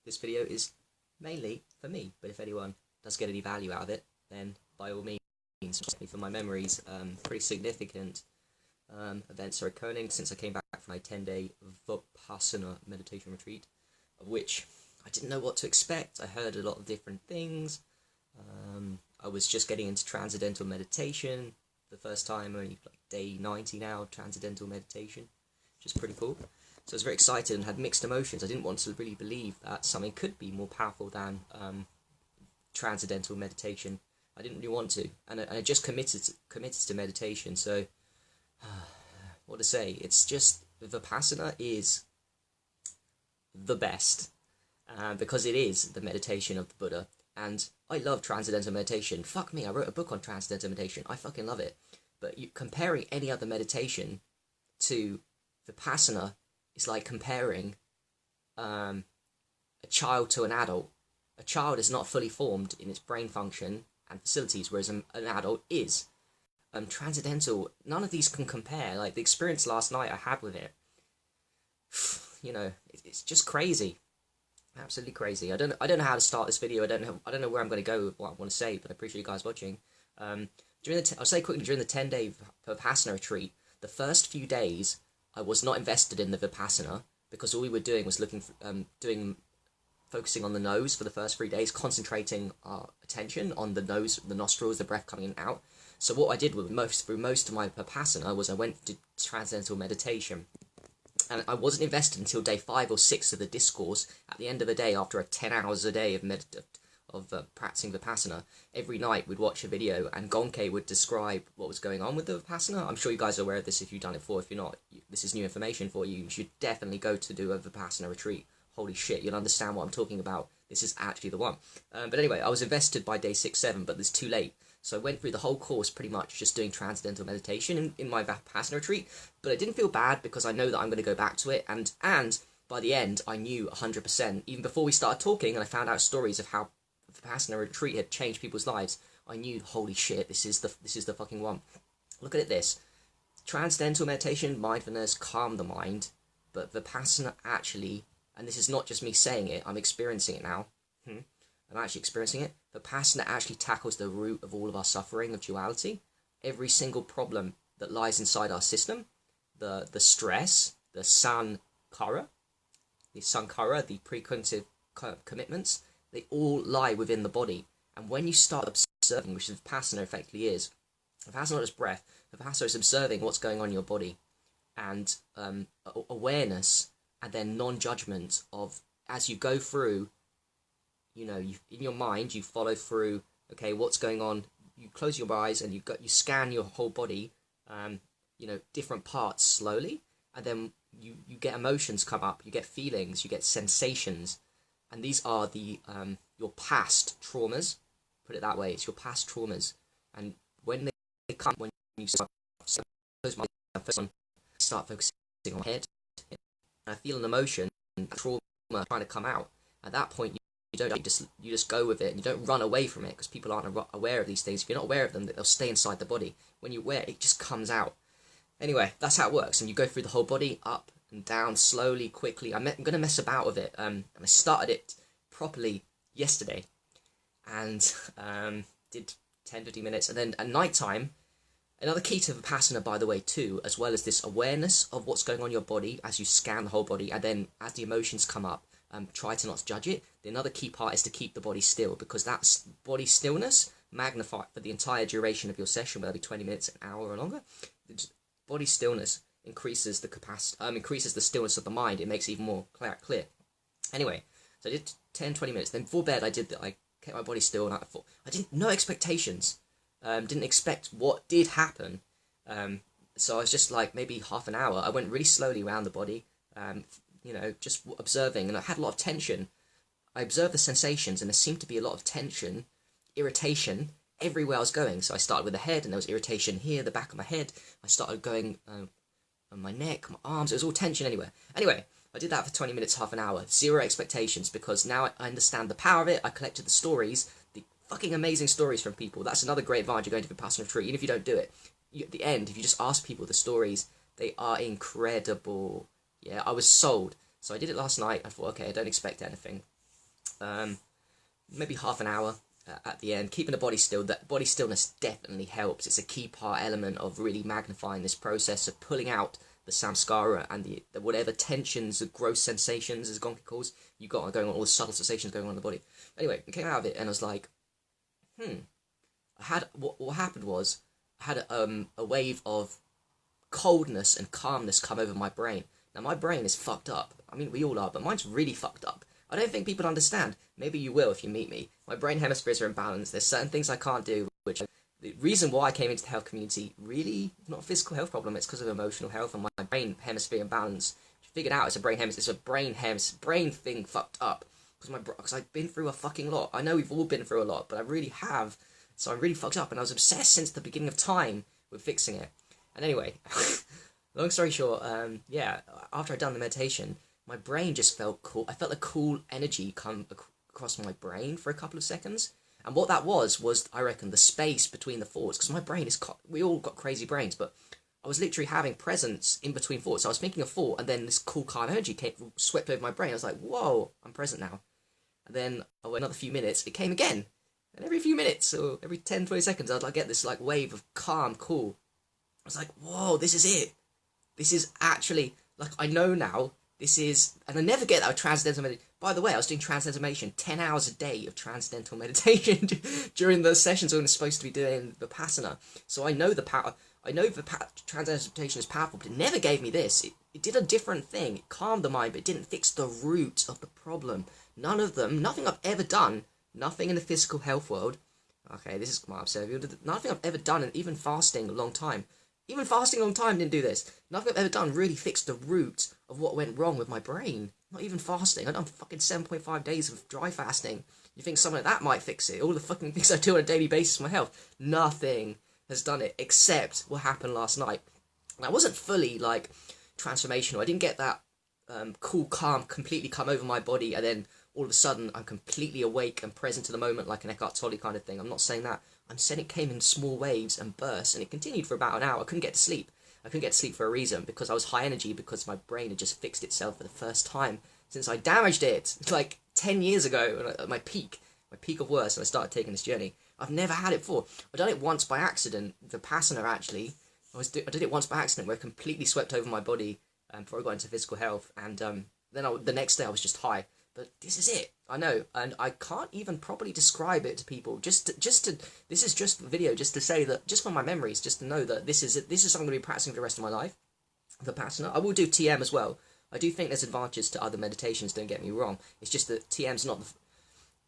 this video is mainly for me, but if anyone does get any value out of it, then by all means, for my memories, pretty significant events are occurring since I came back from my 10-day Vipassana meditation retreat, of which I didn't know what to expect. I heard a lot of different things. I was just getting into transcendental meditation the first time, only like day 90 now, transcendental meditation, which is pretty cool. So I was very excited and had mixed emotions. I didn't want to really believe that something could be more powerful than transcendental meditation. I didn't really want to, and I just committed to meditation. So what to say? It's just Vipassana is the best because it is the meditation of the Buddha. And I love transcendental meditation. Fuck me, I wrote a book on transcendental meditation. I fucking love it. But comparing any other meditation to Vipassana is like comparing a child to an adult. A child is not fully formed in its brain function and facilities, whereas an adult is. Transcendental, none of these can compare. Like the experience last night I had with it, you know, it's just crazy. Absolutely crazy. I don't know how to start this video. I don't know where I'm going to go with what I want to say, but I appreciate you guys watching. I'll say quickly, during the 10-day Vipassana retreat, the first few days I was not invested in the Vipassana because all we were doing was focusing on the nose for the first 3 days, concentrating our attention on the nose, the nostrils, the breath coming in and out. So what I did through most of my Vipassana was I went to transcendental meditation. And I wasn't invested until day 5 or 6 of the discourse. At the end of the day, after 10 hours a day of practicing Vipassana, every night we'd watch a video and Gonke would describe what was going on with the Vipassana. I'm sure you guys are aware of this if you've done it before. If you're not, this is new information for you. You should definitely go to do a Vipassana retreat. Holy shit, you'll understand what I'm talking about. This is actually the one. But anyway, I was invested by day 6, 7, but it's too late. So I went through the whole course pretty much just doing transcendental meditation in my Vipassana retreat, but I didn't feel bad because I know that I'm going to go back to it, and by the end I knew 100%, even before we started talking and I found out stories of how Vipassana retreat had changed people's lives, I knew, holy shit, this is the fucking one. Look at this. Transcendental meditation, mindfulness, calm the mind, but Vipassana actually, and this is not just me saying it, I'm experiencing it now. I'm actually experiencing it. Vipassana actually tackles the root of all of our suffering of duality. Every single problem that lies inside our system, the stress, the sankhara, the precognitive commitments, they all lie within the body. And when you start observing, which Vipassana effectively is, Vipassana not just breath, Vipassana is observing what's going on in your body, and awareness, and then non-judgment of, as you go through, you know, in your mind, you follow through, okay, what's going on, you close your eyes and you scan your whole body, you know, different parts slowly, and then you get emotions come up, you get feelings, you get sensations, and these are the your past traumas, put it that way, it's your past traumas, and when they come, when you start focusing on my head, and I feel an emotion, trauma trying to come out, at that point, you just go with it, and you don't run away from it, because people aren't aware of these things. If you're not aware of them, they'll stay inside the body. When you're aware, it just comes out. Anyway, that's how it works, and you go through the whole body, up and down, slowly, quickly. I'm going to mess about with it, and I started it properly yesterday, and did 10-15 minutes, and then at night time, another key to Vipassana, by the way, too, as well as this awareness of what's going on in your body as you scan the whole body, and then as the emotions come up, try to not judge it. Another key part is to keep the body still, because that's body stillness magnified for the entire duration of your session, whether it be 20 minutes, an hour or longer. Body stillness increases the capacity, increases the stillness of the mind. It makes it even more clear. Anyway, so I did 10-20 minutes. Then before bed, I kept my body still, and no expectations. Didn't expect what did happen. So I was just like maybe half an hour. I went really slowly around the body. You know, just observing, and I had a lot of tension. I observed the sensations, and there seemed to be a lot of tension, irritation, everywhere I was going. So I started with the head, and there was irritation here, the back of my head. I started going on my neck, my arms, it was all tension anywhere. Anyway, I did that for 20 minutes, half an hour, zero expectations, because now I understand the power of it. I collected the stories, the fucking amazing stories from people. That's another great advantage of going to Vipassana retreat. Even if you don't do it, at the end, if you just ask people the stories, they are incredible. Yeah, I was sold. So I did it last night. I thought, okay, I don't expect anything. maybe half an hour at the end, keeping the body still. That body stillness definitely helps. It's a key part element of really magnifying this process of pulling out the samskara and the whatever tensions, the gross sensations, as Gonki calls, you got going on, all the subtle sensations going on in the body. Anyway, I came out of it and I was like, I had what happened was I had a wave of coldness and calmness come over my brain. Now my brain is fucked up. I mean, we all are, but mine's really fucked up. I don't think people understand. Maybe you will if you meet me. My brain hemispheres are imbalanced. There's certain things I can't do, which the reason why I came into the health community, really not a physical health problem, it's because of emotional health and my brain hemisphere imbalance. Figured out it's a brain brain thing fucked up. Because I've been through a fucking lot. I know we've all been through a lot, but I really have. So I'm really fucked up, and I was obsessed since the beginning of time with fixing it. And anyway, long story short, yeah, after I'd done the meditation, my brain just felt cool. I felt a cool energy come across my brain for a couple of seconds. And what that was, I reckon, the space between the thoughts. Because my brain is, we all got crazy brains, but I was literally having presence in between thoughts. So I was thinking a thought, and then this cool, calm energy swept over my brain. I was like, whoa, I'm present now. And then I went another few minutes, it came again. And every few minutes, or every 10, 20 seconds, I'd like get this like wave of calm, cool. I was like, whoa, this is it. This is actually, like, I know now, this is, and I never get that with transcendental meditation. By the way, I was doing transcendental meditation, 10 hours a day of transcendental meditation during the sessions when I was supposed to be doing Vipassana. So I know the power, I know transcendental meditation is powerful, but it never gave me this. It did a different thing. It calmed the mind, but it didn't fix the root of the problem. None of them, nothing I've ever done, nothing in the physical health world, okay, this is my observation, nothing I've ever done, and even fasting a long time didn't do this. Nothing I've ever done really fixed the root of what went wrong with my brain. Not even fasting. I've done fucking 7.5 days of dry fasting. You think something like that might fix it? All the fucking things I do on a daily basis for my health, nothing has done it except what happened last night. And I wasn't fully, like, transformational. I didn't get that cool calm completely come over my body and then all of a sudden I'm completely awake and present to the moment like an Eckhart Tolle kind of thing. I'm not saying that. I'm saying it came in small waves and bursts, and it continued for about an hour. I couldn't get to sleep. I couldn't get to sleep for a reason, because I was high energy, because my brain had just fixed itself for the first time since I damaged it like 10 years ago at my peak of worst, and I started taking this journey. I've never had it before. I've done it once by accident, Vipassana actually. I did it once by accident where it completely swept over my body before I got into physical health, and then the next day I was just high. But this is it, I know, and I can't even properly describe it to people. This is just a video, just to say that, just from my memories, just to know that this is something I'm going to be practicing for the rest of my life. Vipassana. I will do TM as well. I do think there's advantages to other meditations. Don't get me wrong. It's just that TM's not.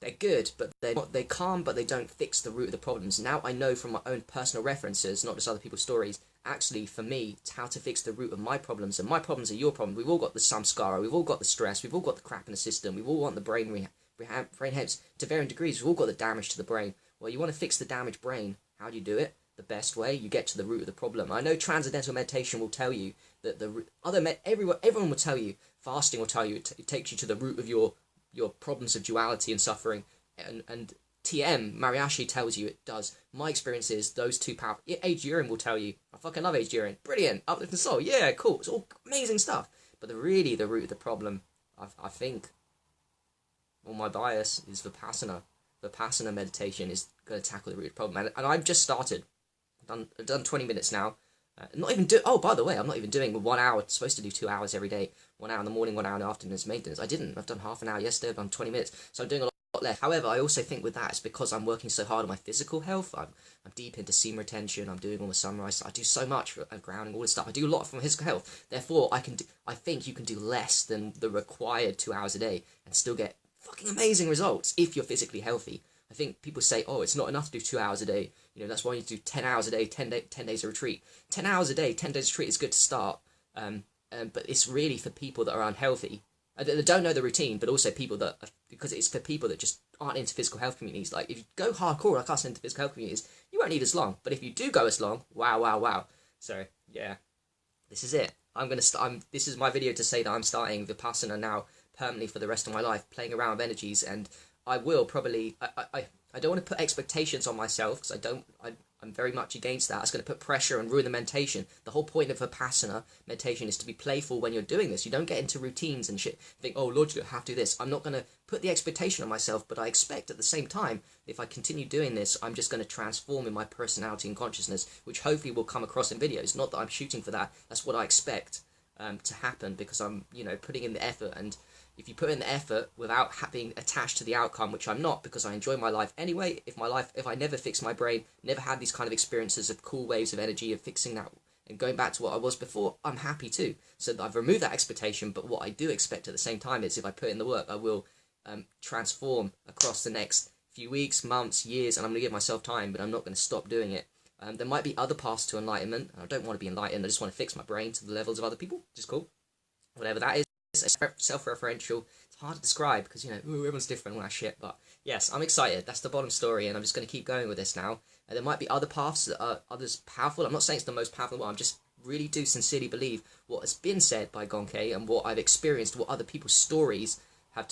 They're good, but they're calm, but they don't fix the root of the problems. Now I know from my own personal references, not just other people's stories. Actually, for me, it's how to fix the root of my problems, and my problems are your problems. We've all got the samskara, we've all got the stress, we've all got the crap in the system, we've all got the brain heads to varying degrees. We've all got the damage to the brain. Well, you want to fix the damaged brain. How do you do it? The best way, you get to the root of the problem. I know transcendental meditation will tell you that everyone will tell you, fasting will tell you it takes you to the root of your problems of duality and suffering, and TM, Mariashi tells you it does. My experience is those two powerful. Aged Urine will tell you. I fucking love Aged Urine. Brilliant. Uplifting soul. Yeah, cool. It's all amazing stuff. But the root of the problem, I think, well, my bias is Vipassana. Vipassana meditation is going to tackle the root of the problem. And I've just started. I've done 20 minutes now. Oh, by the way, I'm not even doing 1 hour. I'm supposed to do 2 hours every day. 1 hour in the morning, 1 hour in the afternoon as maintenance. I didn't. I've done half an hour yesterday. I've done 20 minutes. So I'm doing a lot left. However, I also think with that, it's because I'm working so hard on my physical health. I'm deep into seam retention. I'm doing all the sunrise. I do so much for grounding, all this stuff. I do a lot for my physical health. Therefore, I think you can do less than the required 2 hours a day and still get fucking amazing results if you're physically healthy. I think people say, oh, it's not enough to do 2 hours a day. You know, that's why you do 10 hours a day, 10 days of retreat. 10 hours a day, 10 days of retreat is good to start. But it's really for people that are unhealthy. That don't know the routine, but also people that, because it's for people that just aren't into physical health communities. Like, if you go hardcore like us into physical health communities, you won't need as long. But if you do go as long, wow. So, yeah, this is it. This is my video to say that I'm starting Vipassana now permanently for the rest of my life, playing around with energies, and I will probably, I don't want to put expectations on myself, because I'm very much against that. It's going to put pressure and ruin the meditation. The whole point of Vipassana meditation is to be playful when you're doing this. You don't get into routines and shit. Think, oh, Lord, you have to do this. I'm not going to put the expectation on myself, but I expect at the same time, if I continue doing this, I'm just going to transform in my personality and consciousness, which hopefully will come across in videos. Not that I'm shooting for that. That's what I expect to happen, because I'm, putting in the effort. And if you put in the effort without being attached to the outcome, which I'm not, because I enjoy my life anyway, if I never fix my brain, never had these kind of experiences of cool waves of energy, of fixing that and going back to what I was before, I'm happy too. So I've removed that expectation, but what I do expect at the same time is if I put in the work, I will transform across the next few weeks, months, years, and I'm going to give myself time, but I'm not going to stop doing it. There might be other paths to enlightenment. I don't want to be enlightened. I just want to fix my brain to the levels of other people, which is cool. Whatever that is. Self-referential. It's hard to describe because, everyone's different and all that shit. But yes, I'm excited. That's the bottom story, and I'm just going to keep going with this now. And there might be other paths that are others powerful. I'm not saying it's the most powerful one. I just really do sincerely believe what has been said by Gonke and what I've experienced, what other people's stories have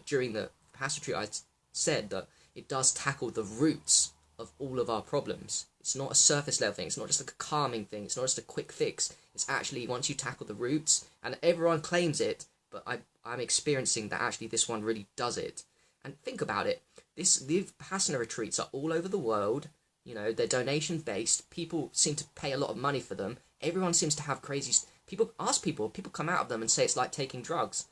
during the past retreat. I said that it does tackle the roots of all of our problems. It's not a surface level thing. It's not just like a calming thing. It's not just a quick fix. It's actually once you tackle the roots, and everyone claims it, but I'm experiencing that actually this one really does it. And think about it. The Vipassana retreats are all over the world. They're donation based. People seem to pay a lot of money for them. Everyone seems to have crazy. People come out of them and say it's like taking drugs.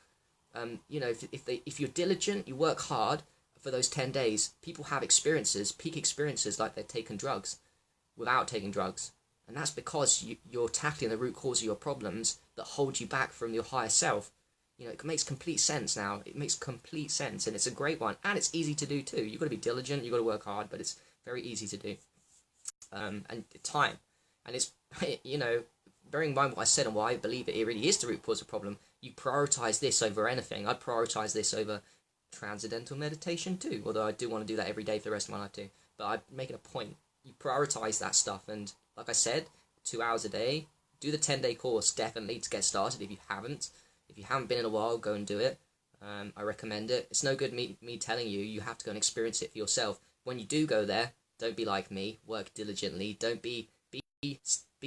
If you're diligent, you work hard for those 10 days. People have peak experiences like they've taken drugs, without taking drugs. And that's because you're tackling the root cause of your problems that hold you back from your higher self. It makes complete sense now. It makes complete sense, and it's a great one. And it's easy to do too. You've got to be diligent, you've got to work hard, but it's very easy to do. And time. And it's, bearing in mind what I said and why I believe it really is the root cause of the problem, you prioritize this over anything. I'd prioritize this over transcendental meditation too, although I do want to do that every day for the rest of my life too. But I'm making a point. You prioritize that stuff, and like I said, 2 hours a day, do the 10-day course definitely to get started. If you haven't been in a while, go and do it. I recommend it. It's no good me telling you. You have to go and experience it for yourself. When you do go there, don't be like me. Work diligently. Don't be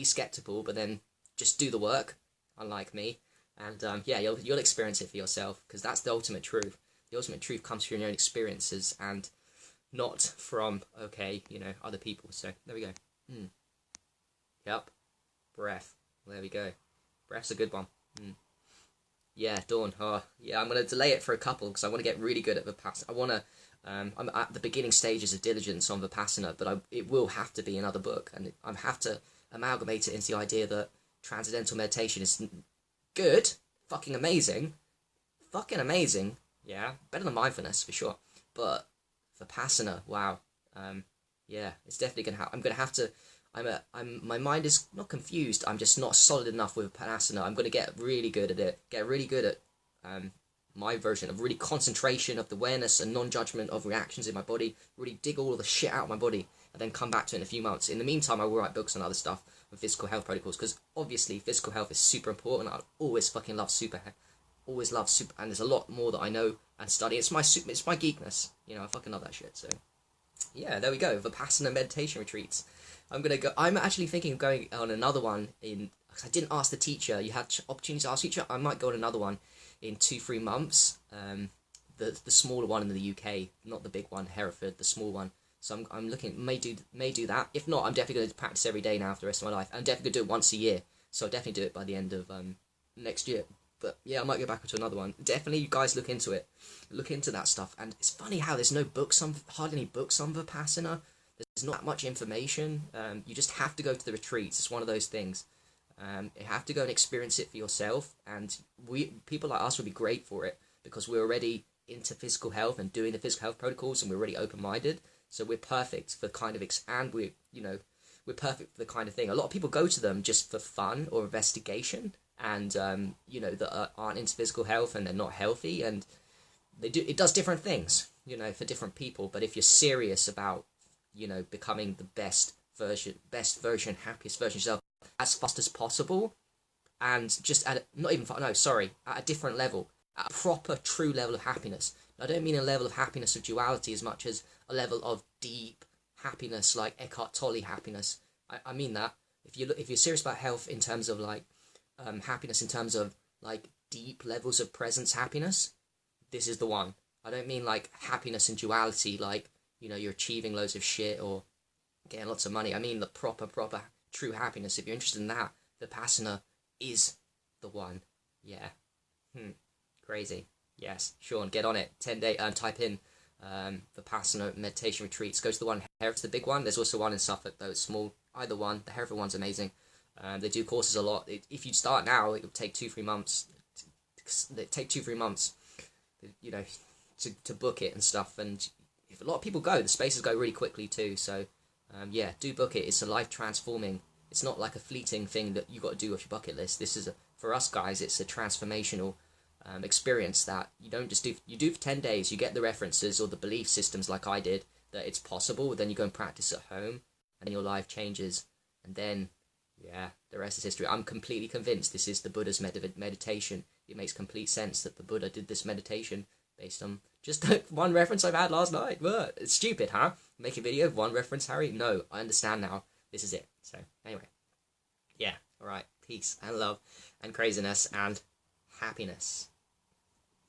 skeptical, but then just do the work, unlike me. And you'll experience it for yourself, because that's the ultimate truth. The ultimate truth comes from your own experiences and not from other people. So there we go. Yep. Breath. There we go. Breath's a good one. Yeah, Dawn. Oh, yeah, I'm going to delay it for a couple because I want to get really good at Vipassana. I want to, I'm at the beginning stages of diligence on Vipassana, but it will have to be another book, and I have to amalgamate it into the idea that transcendental meditation is good, fucking amazing, yeah, better than mindfulness for sure, but Vipassana, wow, it's definitely going to I'm going to have to, my mind is not confused, I'm just not solid enough with Vipassana. I'm going to get really good at it, my version of really concentration of the awareness and non-judgment of reactions in my body, really dig all of the shit out of my body, and then come back to it in a few months. In the meantime, I will write books on other stuff and physical health protocols, because obviously physical health is super important. I always fucking love super, and there's a lot more that I know and study. It's my geekness, I fucking love that shit. So yeah, there we go, Vipassana meditation retreats. I'm actually thinking of going on another one I didn't ask the teacher. You had opportunity to ask the teacher. I might go on another one in 2-3 months. The smaller one in the UK, not the big one, Hereford, the small one. So I'm looking, may do that. If not, I'm definitely going to practice every day now for the rest of my life. I'm definitely going to do it once a year. So I'll definitely do it by the end of next year. But yeah, I might go back to another one. Definitely, you guys look into it. Look into that stuff. And it's funny how there's hardly any books on Vipassana. There's not that much information. You just have to go to the retreats. It's one of those things. You have to go and experience it for yourself. And people like us would be great for it, because we're already into physical health and doing the physical health protocols, and we're already open-minded. So we're perfect for kind of and we're perfect for the kind of thing. A lot of people go to them just for fun or investigation, and that aren't into physical health and they're not healthy, and it does different things, for different people. But if you're serious about becoming the best version, happiest version of yourself as fast as possible, and just at a different level, at a proper, true level of happiness. I don't mean a level of happiness of duality as much as a level of deep happiness like Eckhart Tolle happiness. I mean that. If you're serious about health in terms of like happiness in terms of like deep levels of presence happiness, this is the one. I don't mean like happiness in duality, like, you know, you're achieving loads of shit or getting lots of money. I mean the proper true happiness. If you're interested in that, Vipassana is the one. Yeah. Crazy. Yes, Sean, get on it. 10-day. Type in Vipassana meditation retreats. Go to the one in Hereford, the big one. There's also one in Suffolk, though it's small. Either one. The Hereford one's amazing. They do courses a lot. If you start now, it will take 2-3 months. They take 2-3 months, you know, to book it and stuff. And if a lot of people go, the spaces go really quickly too. So yeah, do book it. It's a life transforming. It's not like a fleeting thing that you got to do off your bucket list. This is for us guys. It's a transformational experience that you don't just do. You do for 10 days. You get the references or the belief systems like I did that it's possible. Then you go and practice at home, and your life changes. And then, yeah, the rest is history. I'm completely convinced this is the Buddha's meditation. It makes complete sense that the Buddha did this meditation based on just one reference I've had last night. It's stupid, huh? Make a video of one reference, Harry? No, I understand now. This is it. So, anyway. Yeah, alright. Peace and love and craziness and happiness.